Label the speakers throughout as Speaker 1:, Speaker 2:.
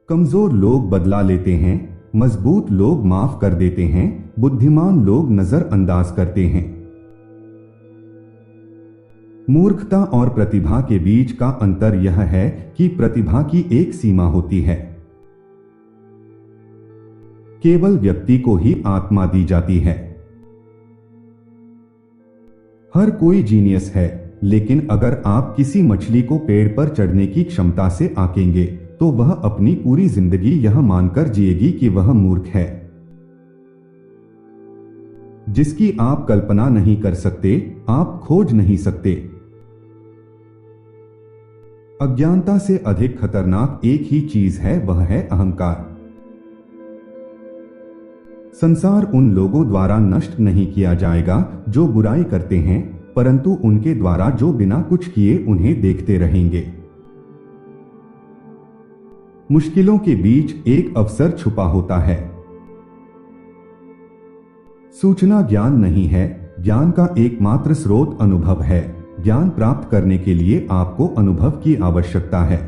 Speaker 1: कमजोर लोग बदला लेते हैं, मजबूत लोग माफ कर देते हैं, बुद्धिमान लोग नजरअंदाज करते हैं। मूर्खता और प्रतिभा के बीच का अंतर यह है कि प्रतिभा की एक सीमा होती है। केवल व्यक्ति को ही आत्मा दी जाती है। हर कोई जीनियस है, लेकिन अगर आप किसी मछली को पेड़ पर चढ़ने की क्षमता से आंकेंगे तो वह अपनी पूरी जिंदगी यह मानकर जिएगी कि वह मूर्ख है। जिसकी आप कल्पना नहीं कर सकते, आप खोज नहीं सकते। अज्ञानता से अधिक खतरनाक एक ही चीज है, वह है अहंकार। संसार उन लोगों द्वारा नष्ट नहीं किया जाएगा जो बुराई करते हैं, परंतु उनके द्वारा जो बिना कुछ किए उन्हें देखते रहेंगे। मुश्किलों के बीच एक अवसर छुपा होता है। सूचना ज्ञान नहीं है, ज्ञान का एकमात्र स्रोत अनुभव है। ज्ञान प्राप्त करने के लिए आपको अनुभव की आवश्यकता है।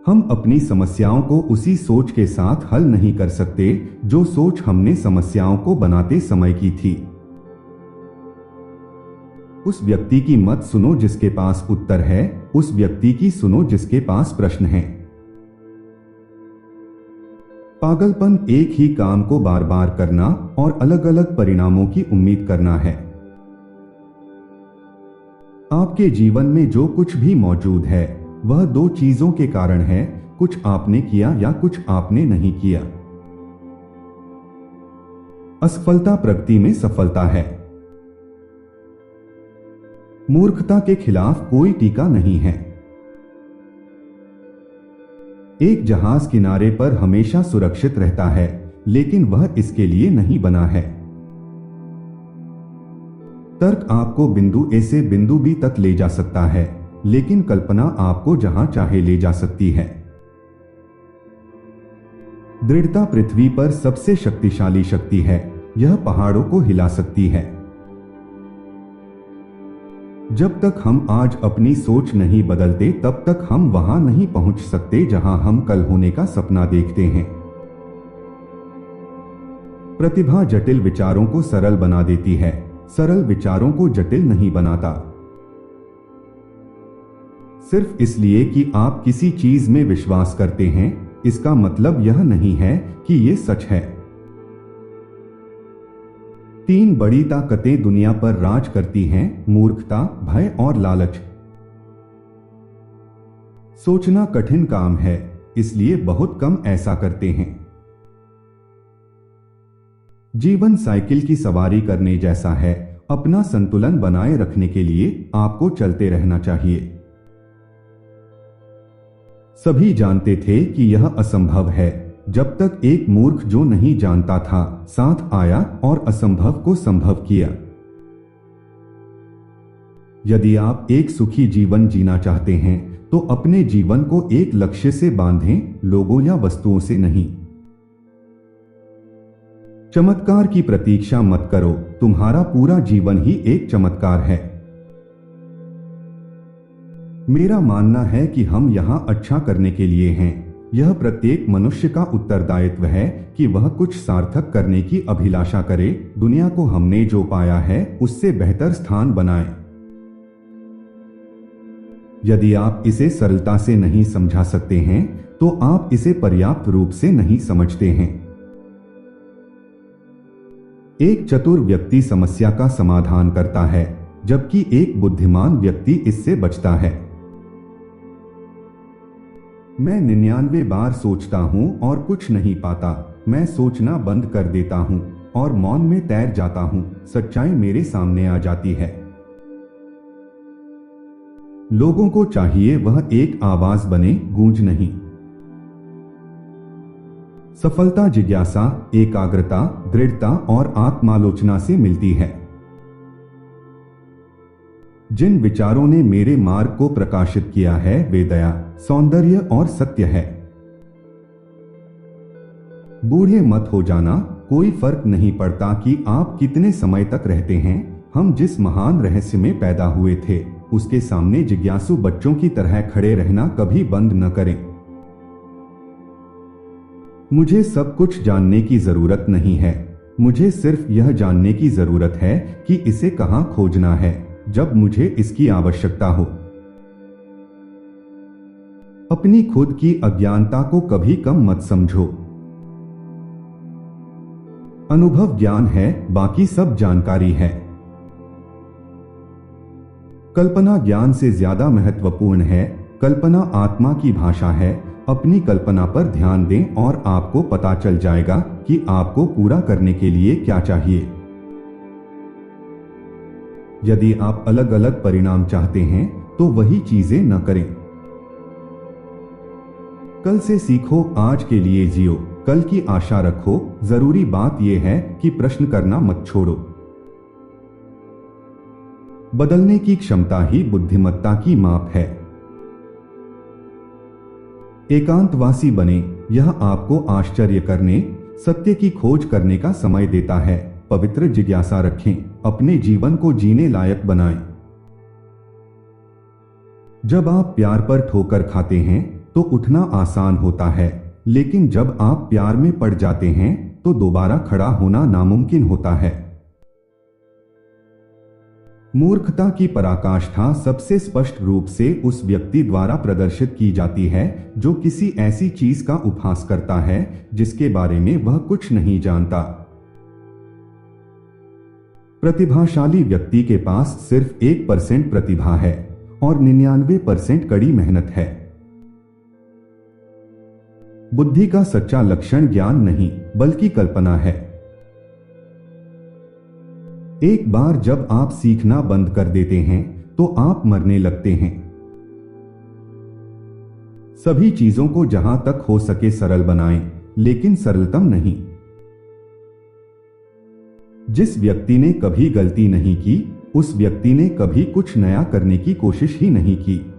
Speaker 1: हम अपनी समस्याओं को उसी सोच के साथ हल नहीं कर सकते जो सोच हमने समस्याओं को बनाते समय की थी। उस व्यक्ति की मत सुनो जिसके पास उत्तर है, उस व्यक्ति की सुनो जिसके पास प्रश्न है। पागलपन एक ही काम को बार बार करना और अलग अलग परिणामों की उम्मीद करना है। आपके जीवन में जो कुछ भी मौजूद है वह दो चीजों के कारण है, कुछ आपने किया या कुछ आपने नहीं किया। असफलता प्रगति में सफलता है। मूर्खता के खिलाफ कोई टीका नहीं है। एक जहाज किनारे पर हमेशा सुरक्षित रहता है, लेकिन वह इसके लिए नहीं बना है। तर्क आपको बिंदु ए से बिंदु बी तक ले जा सकता है, लेकिन कल्पना आपको जहां चाहे ले जा सकती है। दृढ़ता पृथ्वी पर सबसे शक्तिशाली शक्ति है, यह पहाड़ों को हिला सकती है। जब तक हम आज अपनी सोच नहीं बदलते तब तक हम वहां नहीं पहुंच सकते जहां हम कल होने का सपना देखते हैं। प्रतिभा जटिल विचारों को सरल बना देती है, सरल विचारों को जटिल नहीं बनाता। सिर्फ इसलिए कि आप किसी चीज में विश्वास करते हैं, इसका मतलब यह नहीं है कि यह सच है। तीन बड़ी ताकतें दुनिया पर राज करती हैं, मूर्खता, भय और लालच। सोचना कठिन काम है, इसलिए बहुत कम ऐसा करते हैं। जीवन साइकिल की सवारी करने जैसा है, अपना संतुलन बनाए रखने के लिए आपको चलते रहना चाहिए। सभी जानते थे कि यह असंभव है, जब तक एक मूर्ख जो नहीं जानता था साथ आया और असंभव को संभव किया। यदि आप एक सुखी जीवन जीना चाहते हैं तो अपने जीवन को एक लक्ष्य से बांधें, लोगों या वस्तुओं से नहीं। चमत्कार की प्रतीक्षा मत करो, तुम्हारा पूरा जीवन ही एक चमत्कार है। मेरा मानना है कि हम यहां अच्छा करने के लिए हैं। यह प्रत्येक मनुष्य का उत्तरदायित्व है कि वह कुछ सार्थक करने की अभिलाषा करे, दुनिया को हमने जो पाया है उससे बेहतर स्थान बनाए। यदि आप इसे सरलता से नहीं समझा सकते हैं तो आप इसे पर्याप्त रूप से नहीं समझते हैं। एक चतुर व्यक्ति समस्या का समाधान करता है, जबकि एक बुद्धिमान व्यक्ति इससे बचता है। मैं 99 बार सोचता हूं और कुछ नहीं पाता। मैं सोचना बंद कर देता हूं और मौन में तैर जाता हूं, सच्चाई मेरे सामने आ जाती है। लोगों को चाहिए वह एक आवाज बने, गूंज नहीं। सफलता जिज्ञासा, एकाग्रता, दृढ़ता और आत्मालोचना से मिलती है। जिन विचारों ने मेरे मार्ग को प्रकाशित किया है वे दया, सौंदर्य और सत्य है। बूढ़े मत हो जाना, कोई फर्क नहीं पड़ता कि आप कितने समय तक रहते हैं। हम जिस महान रहस्य में पैदा हुए थे उसके सामने जिज्ञासु बच्चों की तरह खड़े रहना कभी बंद न करें। मुझे सब कुछ जानने की जरूरत नहीं है, मुझे सिर्फ यह जानने की जरूरत है कि इसे कहां खोजना है जब मुझे इसकी आवश्यकता हो। अपनी खुद की अज्ञानता को कभी कम मत समझो। अनुभव ज्ञान है, बाकी सब जानकारी है। कल्पना ज्ञान से ज्यादा महत्वपूर्ण है। कल्पना आत्मा की भाषा है। अपनी कल्पना पर ध्यान दें और आपको पता चल जाएगा कि आपको पूरा करने के लिए क्या चाहिए। यदि आप अलग अलग परिणाम चाहते हैं तो वही चीजें न करें। कल से सीखो, आज के लिए जियो, कल की आशा रखो। जरूरी बात यह है कि प्रश्न करना मत छोड़ो। बदलने की क्षमता ही बुद्धिमत्ता की माप है। एकांतवासी बने, यह आपको आश्चर्य करने, सत्य की खोज करने का समय देता है। पवित्र जिज्ञासा रखें, अपने जीवन को जीने लायक बनाएं। जब आप प्यार पर ठोकर खाते हैं तो उठना आसान होता है, लेकिन जब आप प्यार में पड़ जाते हैं तो दोबारा खड़ा होना नामुमकिन होता है। मूर्खता की पराकाष्ठा सबसे स्पष्ट रूप से उस व्यक्ति द्वारा प्रदर्शित की जाती है जो किसी ऐसी चीज का उपहास करता है जिसके बारे में वह कुछ नहीं जानता। प्रतिभाशाली व्यक्ति के पास सिर्फ 1% प्रतिभा है और 99% कड़ी मेहनत है। बुद्धि का सच्चा लक्षण ज्ञान नहीं बल्कि कल्पना है। एक बार जब आप सीखना बंद कर देते हैं तो आप मरने लगते हैं। सभी चीजों को जहां तक हो सके सरल बनाएं, लेकिन सरलतम नहीं। जिस व्यक्ति ने कभी गलती नहीं की, उस व्यक्ति ने कभी कुछ नया करने की कोशिश ही नहीं की।